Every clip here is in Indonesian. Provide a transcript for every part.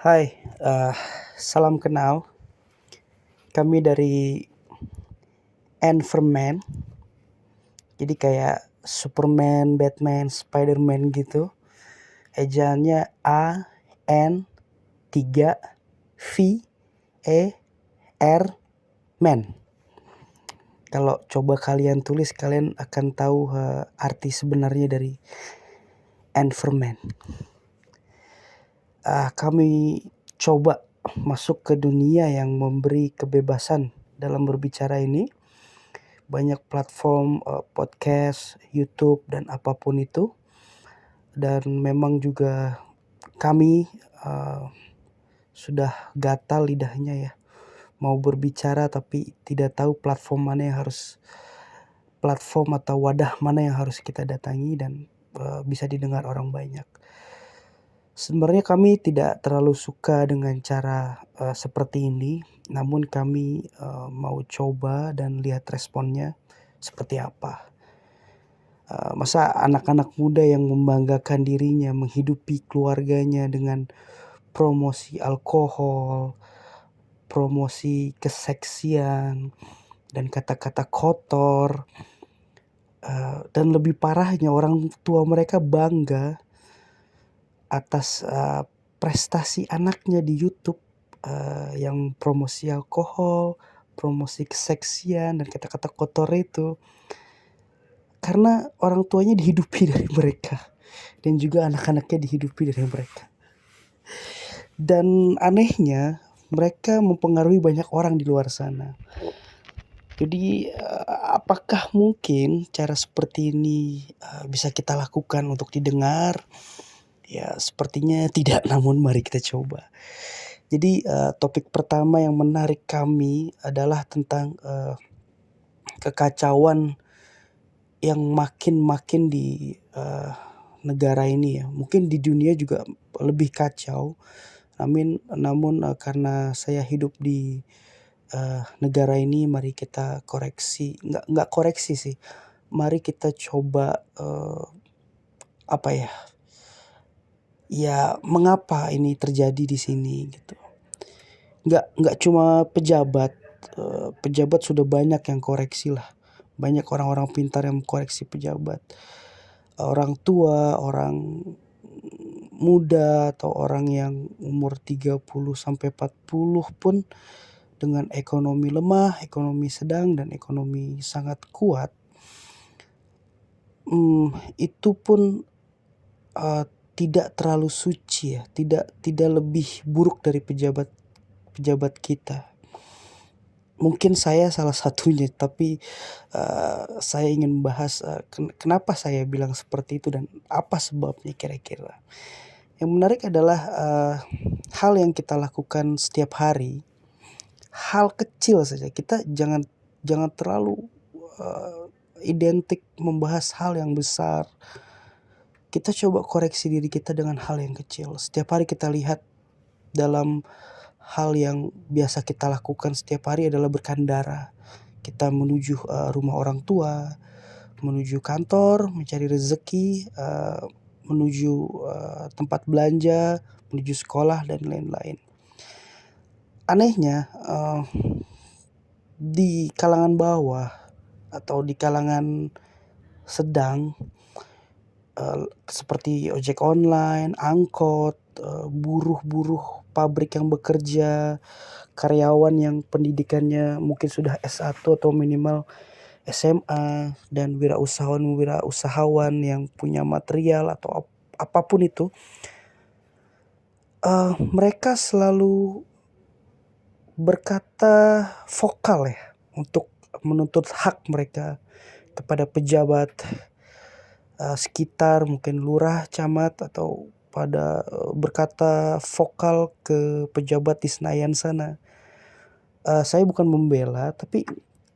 Hai, eee, salam kenal. Kami dari Anchorman, jadi kayak Superman, Batman, Spiderman gitu. Ejaannya A-N-3-V-E-R Man. Kalau coba kalian tulis, kalian akan tahu, arti sebenarnya dari Anchorman. Kami coba masuk ke dunia yang memberi kebebasan dalam berbicara ini. Banyak platform, podcast, YouTube, dan apapun itu. Dan memang juga kami, sudah gatal lidahnya ya, mau berbicara tapi tidak tahu platform atau wadah mana yang harus kita datangi dan, bisa didengar orang banyak. Sebenarnya kami tidak terlalu suka dengan cara, seperti ini, namun kami, mau coba dan lihat responnya seperti apa. Masa anak-anak muda yang membanggakan dirinya, menghidupi keluarganya dengan promosi alkohol, promosi keseksian, dan kata-kata kotor, dan lebih parahnya orang tua mereka bangga atas, prestasi anaknya di YouTube, yang promosi alkohol, promosi keseksian, dan kata-kata kotor itu. Karena orang tuanya dihidupi dari mereka, dan juga anak-anaknya dihidupi dari mereka. Dan anehnya, mereka mempengaruhi banyak orang di luar sana. Jadi, apakah mungkin cara seperti ini, bisa kita lakukan untuk didengar? Ya sepertinya tidak, namun mari kita coba. Jadi, topik pertama yang menarik kami adalah tentang, kekacauan yang makin di, negara ini ya. Mungkin di dunia juga lebih kacau. Namun, karena saya hidup di, negara ini, mari kita koreksi, nggak koreksi sih, mari kita coba, apa ya, ya mengapa ini terjadi di sini gitu. Nggak cuma pejabat, pejabat sudah banyak yang koreksi lah, banyak orang-orang pintar yang koreksi pejabat. Orang tua, orang muda, atau orang yang umur 30 sampai 40 pun dengan ekonomi lemah, ekonomi sedang, dan ekonomi sangat kuat, itu pun, eee, tidak terlalu suci ya, tidak lebih buruk dari pejabat kita. Mungkin saya salah satunya, tapi, saya ingin membahas, kenapa saya bilang seperti itu dan apa sebabnya kira-kira. Yang menarik adalah, hal yang kita lakukan setiap hari, hal kecil saja, kita jangan jangan terlalu, eee, identik membahas hal yang besar. Kita coba koreksi diri kita dengan hal yang kecil. Setiap hari kita lihat dalam hal yang biasa kita lakukan setiap hari adalah berkendara. Kita menuju, rumah orang tua, menuju kantor, mencari rezeki, menuju, tempat belanja, menuju sekolah, dan lain-lain. Anehnya, di kalangan bawah atau di kalangan sedang, seperti ojek online, angkot, buruh-buruh pabrik yang bekerja, karyawan yang pendidikannya mungkin sudah S1 atau minimal SMA, dan wirausahawan yang punya material atau apapun itu, mereka selalu berkata vokal ya untuk menuntut hak mereka kepada pejabat, sekitar, mungkin lurah, camat, atau berkata vokal ke pejabat di Senayan sana. Saya bukan membela, tapi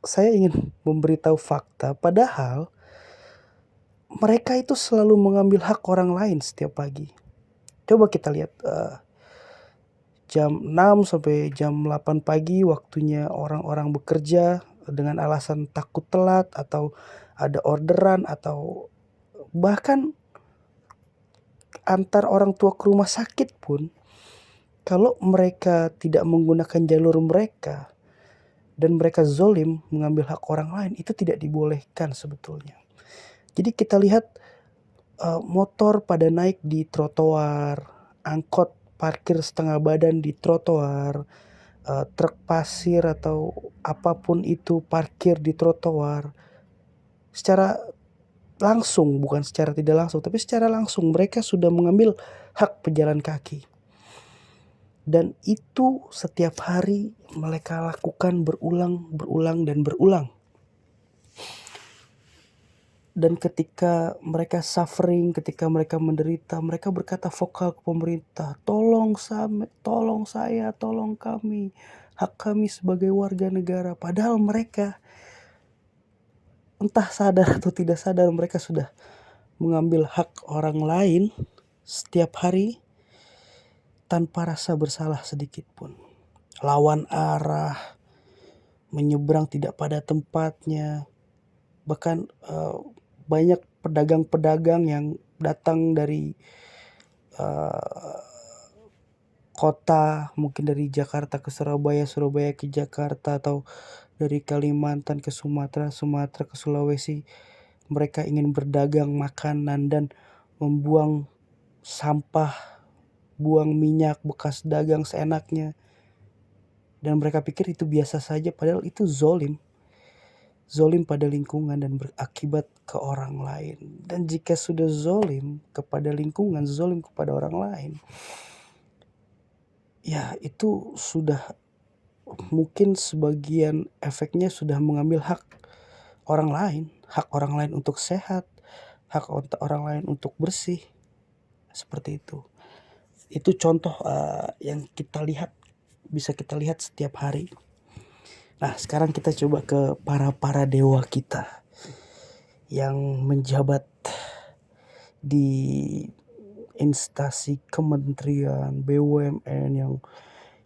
saya ingin memberitahu fakta, padahal mereka itu selalu mengambil hak orang lain setiap pagi. Coba kita lihat, jam 6 sampai jam 8 pagi waktunya orang-orang bekerja dengan alasan takut telat atau ada orderan, atau bahkan antar orang tua ke rumah sakit pun, Kalau mereka tidak menggunakan jalur mereka dan mereka zolim mengambil hak orang lain, itu tidak dibolehkan sebetulnya. Jadi kita lihat motor pada naik di trotoar, angkot parkir setengah badan di trotoar, truk pasir atau apapun itu parkir di trotoar. Secara langsung, bukan secara tidak langsung, tapi secara langsung mereka sudah mengambil hak pejalan kaki. Dan itu setiap hari mereka lakukan berulang dan berulang. Dan ketika mereka suffering, ketika mereka menderita, mereka berkata vokal ke pemerintah, tolong saya, tolong kami, hak kami sebagai warga negara. Padahal mereka entah sadar atau tidak sadar, mereka sudah mengambil hak orang lain setiap hari tanpa rasa bersalah sedikit pun. Lawan arah, menyeberang tidak pada tempatnya, bahkan banyak pedagang-pedagang yang datang dari kota, mungkin dari Jakarta ke Surabaya, Surabaya ke Jakarta, atau dari Kalimantan ke Sumatera, Sumatera ke Sulawesi. Mereka ingin berdagang makanan dan membuang sampah, buang minyak bekas dagang seenaknya. Dan mereka pikir itu biasa saja, padahal itu zolim. Zolim pada lingkungan dan berakibat ke orang lain. Dan jika sudah zolim kepada lingkungan, zolim kepada orang lain, ya itu sudah mungkin sebagian efeknya sudah mengambil hak orang lain untuk sehat, hak orang lain untuk bersih, seperti itu. Itu contoh yang bisa kita lihat setiap hari. Nah, sekarang kita coba ke para dewa kita yang menjabat di instansi kementerian, BUMN,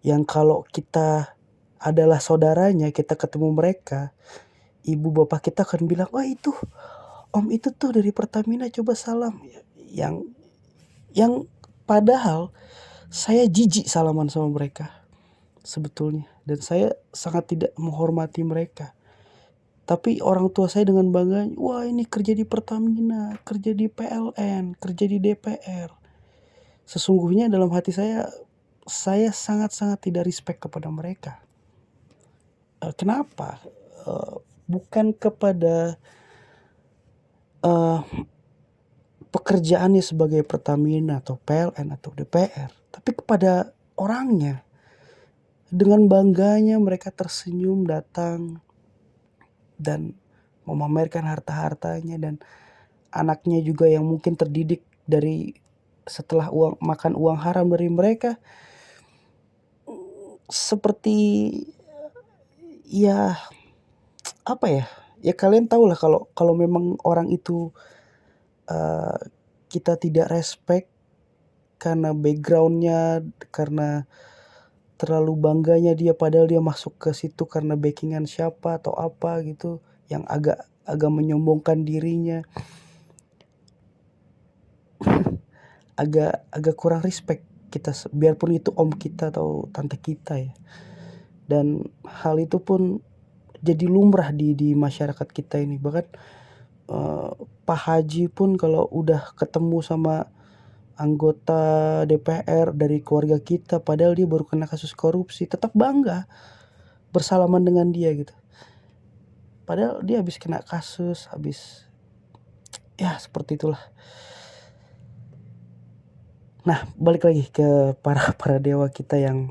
yang kalau kita adalah saudaranya, kita ketemu mereka, ibu bapak kita akan bilang, wah itu om itu tuh dari Pertamina, coba salam. Yang padahal saya jijik salaman sama mereka sebetulnya, dan saya sangat tidak menghormati mereka. Tapi orang tua saya dengan bangga, wah ini kerja di Pertamina, kerja di PLN, kerja di DPR. Sesungguhnya dalam hati saya sangat-sangat tidak respect kepada mereka. Kenapa? Bukan kepada pekerjaannya sebagai Pertamina atau PLN atau DPR, tapi kepada orangnya. Dengan bangganya mereka tersenyum datang dan memamerkan harta-hartanya, dan anaknya juga yang mungkin terdidik dari setelah makan uang haram dari mereka, seperti ya apa ya? Ya kalian tahu lah, kalau memang orang itu kita tidak respect karena backgroundnya, karena terlalu bangganya dia, padahal dia masuk ke situ karena backingan siapa atau apa gitu, yang agak menyombongkan dirinya, agak kurang respect kita, biarpun itu om kita atau tante kita ya. Dan hal itu pun jadi lumrah di masyarakat kita ini. Bahkan Pak Haji pun kalau udah ketemu sama anggota DPR dari keluarga kita, padahal dia baru kena kasus korupsi, tetap bangga bersalaman dengan dia gitu. Padahal dia habis kena kasus, ya seperti itulah. Nah, balik lagi ke para dewa kita yang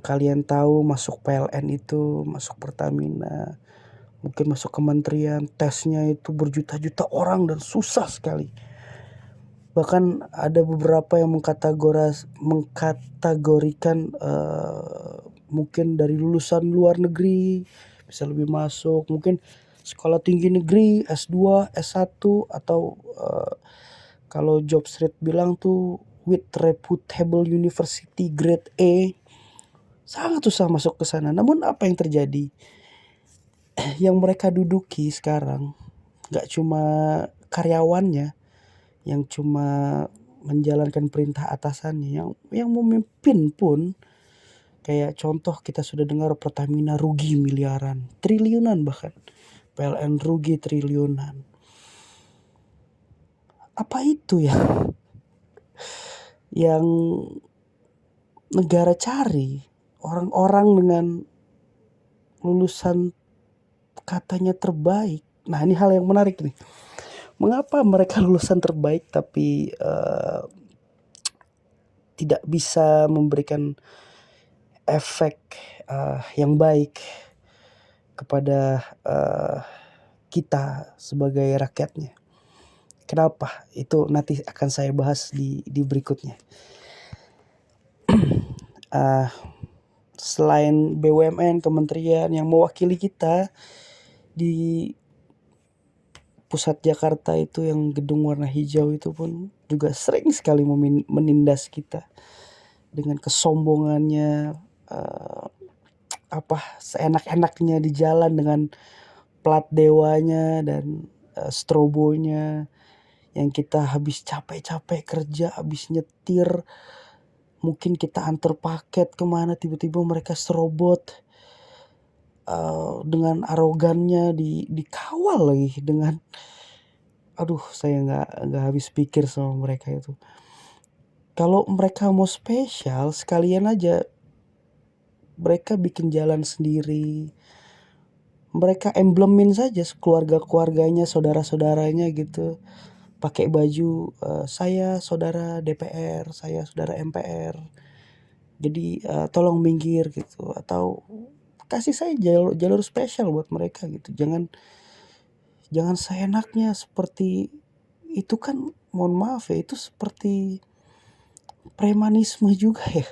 kalian tahu masuk PLN itu, masuk Pertamina, mungkin masuk kementerian, tesnya itu berjuta-juta orang dan susah sekali. Bahkan ada beberapa yang mengkategorikan mungkin dari lulusan luar negeri bisa lebih masuk, mungkin sekolah tinggi negeri S2, S1, atau kalau Jobstreet bilang tuh with reputable university grade A. Sangat susah masuk ke sana. Namun apa yang terjadi? Yang mereka duduki sekarang gak cuma karyawannya yang cuma menjalankan perintah atasannya, yang memimpin pun kayak contoh kita sudah dengar Pertamina rugi miliaran, triliunan bahkan, PLN rugi triliunan. Apa itu yang negara cari? Orang-orang dengan lulusan katanya terbaik. Nah, ini hal yang menarik nih. Mengapa mereka lulusan terbaik tapi tidak bisa memberikan efek yang baik kepada kita sebagai rakyatnya? Kenapa? Itu nanti akan saya bahas di berikutnya. Selain BUMN, kementerian yang mewakili kita di pusat Jakarta itu, yang gedung warna hijau itu pun juga sering sekali menindas kita dengan kesombongannya, seenak-enaknya di jalan dengan plat dewanya dan strobonya, yang kita habis capek-capek kerja, habis nyetir, mungkin kita antar paket kemana, tiba-tiba mereka serobot dengan arogannya, dikawal lagi dengan, aduh, saya nggak habis pikir sama mereka itu. Kalau mereka mau spesial, sekalian aja mereka bikin jalan sendiri, mereka emblemin saja keluarga-keluarganya, saudara-saudaranya gitu, pakai baju saya saudara DPR, saya saudara MPR, jadi tolong minggir gitu, atau kasih saya jalur spesial buat mereka gitu. Jangan seenaknya seperti itu, kan mohon maaf ya, itu seperti premanisme juga ya.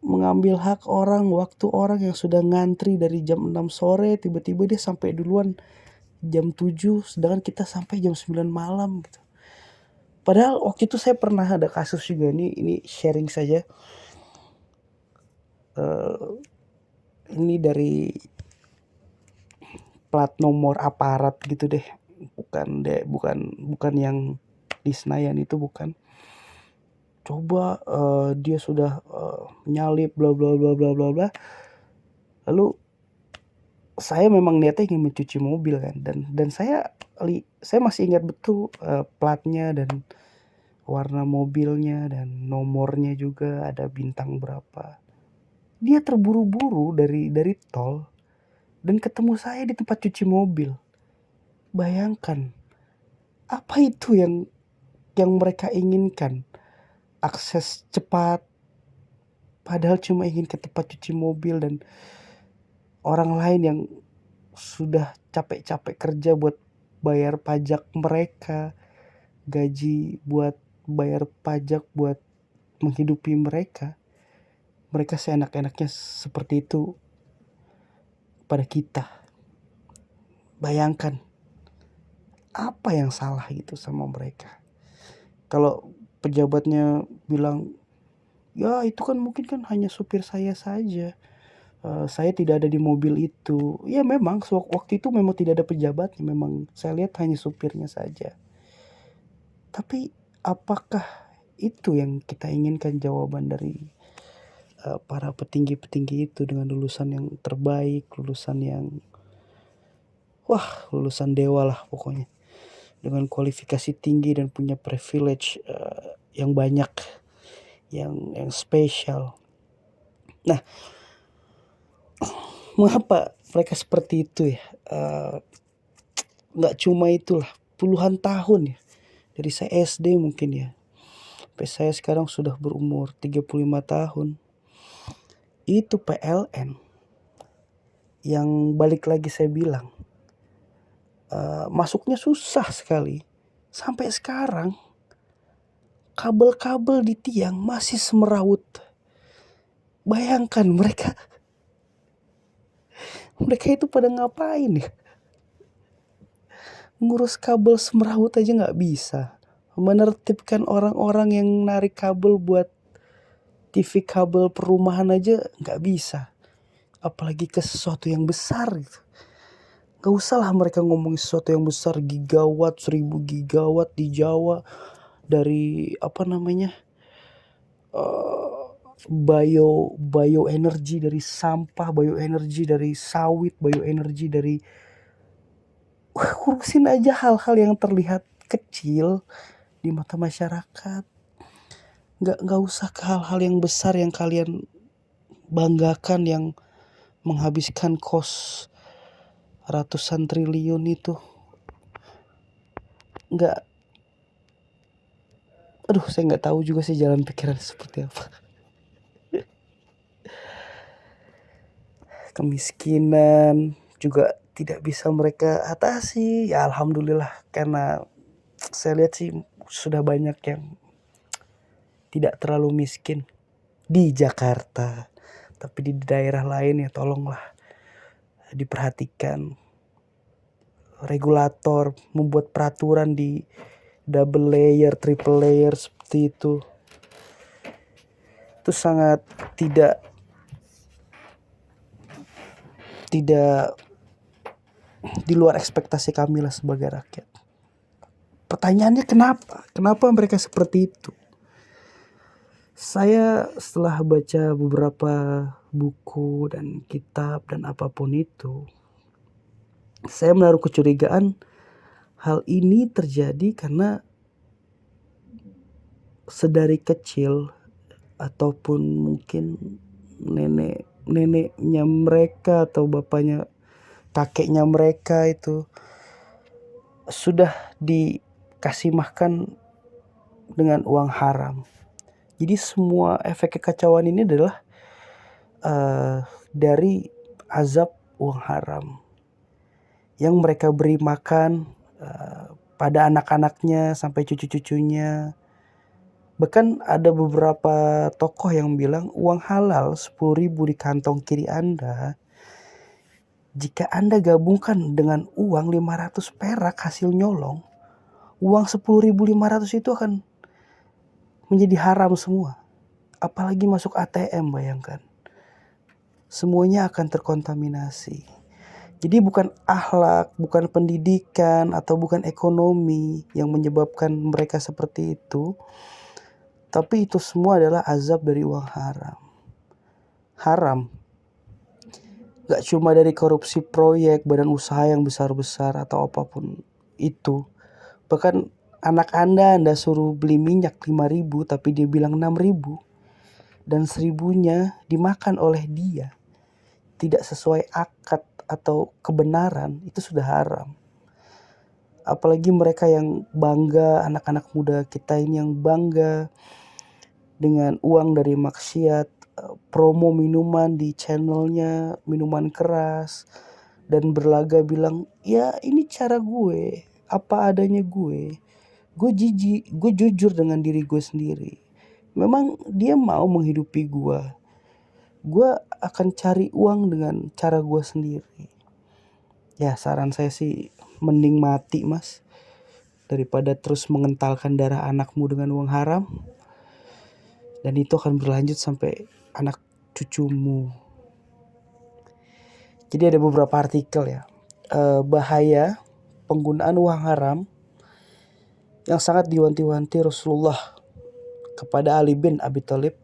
Mengambil hak orang, waktu orang yang sudah ngantri dari jam 6 sore, tiba-tiba dia sampai duluan jam 7, sedangkan kita sampai jam 9 malam gitu. Padahal waktu itu saya pernah ada kasus juga, ini sharing saja. Ini dari plat nomor aparat gitu deh. Bukan yang di Senayan itu, bukan. Coba dia sudah nyalip bla bla bla bla bla bla. Lalu saya memang niatnya ingin mencuci mobil kan, dan saya masih ingat betul platnya dan warna mobilnya dan nomornya juga, ada bintang berapa. Dia terburu-buru dari tol dan ketemu saya di tempat cuci mobil. Bayangkan, apa itu yang mereka inginkan? Akses cepat, padahal cuma ingin ke tempat cuci mobil, dan orang lain yang sudah capek-capek kerja buat bayar pajak mereka, gaji buat bayar pajak buat menghidupi mereka seenak-enaknya seperti itu pada kita. Bayangkan, apa yang salah gitu sama mereka? Kalau pejabatnya bilang, ya itu kan mungkin kan hanya supir saya saja, saya tidak ada di mobil itu. Ya memang waktu itu memang tidak ada pejabatnya, memang saya lihat hanya supirnya saja. Tapi apakah itu yang kita inginkan jawaban dari para petinggi-petinggi itu, dengan lulusan yang terbaik, lulusan dewa lah pokoknya, dengan kualifikasi tinggi dan punya privilege yang banyak, yang spesial. Nah, mengapa mereka seperti itu ya? Nggak cuma itulah, puluhan tahun ya, dari saya SD mungkin ya, sampai saya sekarang sudah berumur 35 tahun. Itu PLN yang balik lagi saya bilang, masuknya susah sekali. Sampai sekarang kabel-kabel di tiang masih semerawut. Bayangkan mereka itu pada ngapain ya? Ngurus kabel semerawut aja nggak bisa. Menertibkan orang-orang yang narik kabel buat TV kabel perumahan aja nggak bisa. Apalagi ke sesuatu yang besar gitu. Gak usah lah mereka ngomongin sesuatu yang besar, gigawatt, 1000 gigawatt di Jawa. dari apa namanya, bioenergi dari sampah, bioenergi dari sawit, bioenergi dari urusin aja hal-hal yang terlihat kecil di mata masyarakat. Nggak usah ke hal-hal yang besar yang kalian banggakan, yang menghabiskan kos ratusan triliun itu. Nggak, aduh saya nggak tahu juga sih jalan pikiran seperti apa. Kemiskinan juga tidak bisa mereka atasi. Ya alhamdulillah, karena saya lihat sih sudah banyak yang tidak terlalu miskin di Jakarta. Tapi di daerah lain ya tolonglah diperhatikan. Regulator membuat peraturan di double layer, triple layer seperti itu. Itu sangat tidak di luar ekspektasi kami lah sebagai rakyat. Pertanyaannya kenapa? Kenapa mereka seperti itu? Saya setelah baca beberapa buku dan kitab dan apapun itu, saya menaruh kecurigaan hal ini terjadi karena sedari kecil ataupun mungkin neneknya mereka atau bapaknya, kakeknya mereka itu sudah dikasih makan dengan uang haram. Jadi semua efek kekacauan ini adalah dari azab uang haram yang mereka beri makan pada anak-anaknya sampai cucu-cucunya. Bahkan ada beberapa tokoh yang bilang uang halal 10.000 di kantong kiri Anda, jika Anda gabungkan dengan uang 500 perak hasil nyolong, uang 10.500 itu akan menjadi haram semua. Apalagi masuk ATM, bayangkan. Semuanya akan terkontaminasi. Jadi bukan akhlak, bukan pendidikan, atau bukan ekonomi yang menyebabkan mereka seperti itu. Tapi itu semua adalah azab dari uang haram. Haram. Gak cuma dari korupsi proyek, badan usaha yang besar-besar atau apapun itu. Bahkan anak Anda suruh beli minyak 5.000 tapi dia bilang 6.000. Dan 1.000-nya dimakan oleh dia. Tidak sesuai akad atau kebenaran, itu sudah haram. Apalagi mereka yang bangga, anak-anak muda kita ini yang bangga dengan uang dari maksiat, promo minuman di channelnya, minuman keras, dan berlaga bilang, ya ini cara gue, apa adanya gue jijik, gue jujur dengan diri gue sendiri. Memang dia mau menghidupi gue akan cari uang dengan cara gue sendiri. Ya saran saya sih mending mati mas, daripada terus mengentalkan darah anakmu dengan uang haram. Dan itu akan berlanjut sampai anak cucumu. Jadi ada beberapa artikel ya, bahaya penggunaan uang haram yang sangat diwanti-wanti Rasulullah kepada Ali bin Abi Thalib.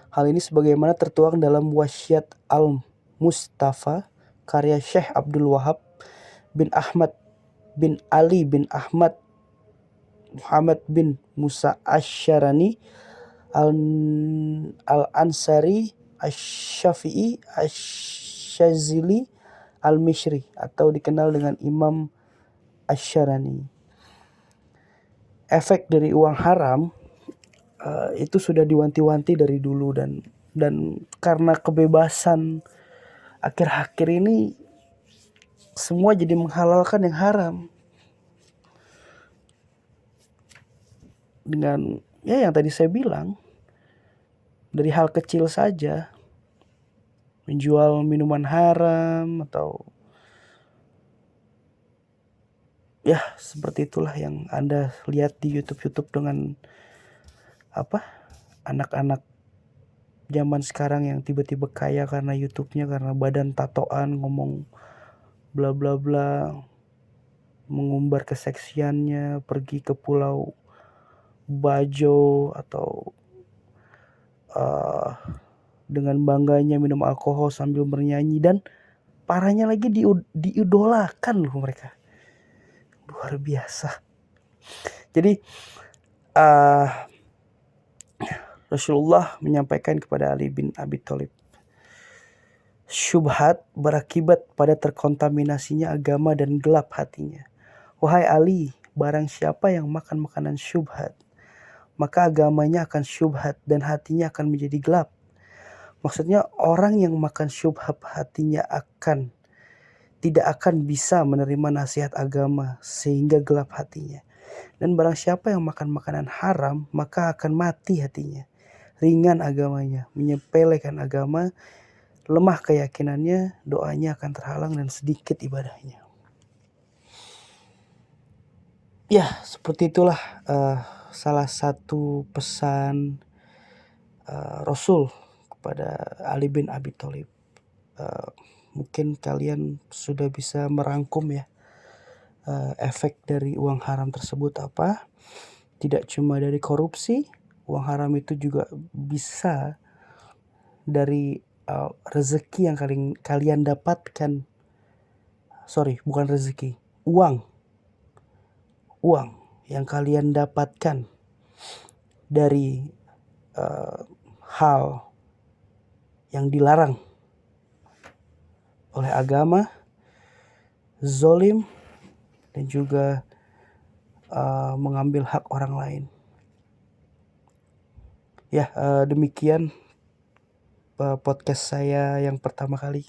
Hal ini sebagaimana tertuang dalam Wasiat Al-Mustafa karya Syekh Abdul Wahab bin Ahmad bin Ali bin Ahmad Muhammad bin Musa Asy'arani Al-Ansari Asy-Syafi'i Asy-Syazili Al-Mishri atau dikenal dengan Imam Asy'arani. Efek dari uang haram itu sudah diwanti-wanti dari dulu, dan karena kebebasan akhir-akhir ini semua jadi menghalalkan yang haram. Dengan ya yang tadi saya bilang, dari hal kecil saja, menjual minuman haram atau ya seperti itulah yang Anda lihat di YouTube dengan anak-anak zaman sekarang yang tiba-tiba kaya karena YouTube-nya, karena badan tatoan, ngomong bla bla bla, mengumbar keseksiannya, pergi ke pulau bajo atau uh, dengan bangganya minum alkohol sambil bernyanyi, dan parahnya lagi diidolakan loh mereka. Luar biasa. Jadi uh, Rasulullah menyampaikan kepada Ali bin Abi Thalib, syubhat berakibat pada terkontaminasinya agama dan gelap hatinya. Wahai Ali, barang siapa yang makan makanan syubhat, maka agamanya akan syubhat dan hatinya akan menjadi gelap. Maksudnya orang yang makan syubhat hatinya tidak akan bisa menerima nasihat agama sehingga gelap hatinya. Dan barang siapa yang makan makanan haram, maka akan mati hatinya. Ringan agamanya, menyepelekan agama, lemah keyakinannya, doanya akan terhalang dan sedikit ibadahnya. Ya, seperti itulah salah satu pesan Rasul kepada Ali bin Abi Thalib. Mungkin kalian sudah bisa merangkum ya efek dari uang haram tersebut apa. Tidak cuma dari korupsi, uang haram itu juga bisa dari rezeki yang kalian dapatkan. Sorry, bukan rezeki, uang yang kalian dapatkan dari hal yang dilarang oleh agama, zolim, dan juga mengambil hak orang lain. Ya, demikian podcast saya yang pertama kali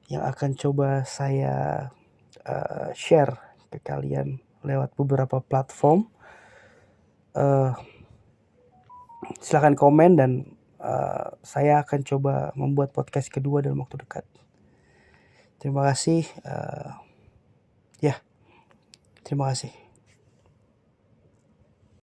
yang akan coba saya share ke kalian lewat beberapa platform. Silahkan komen dan saya akan coba membuat podcast kedua dalam waktu dekat. Terima kasih. Ya, terima kasih.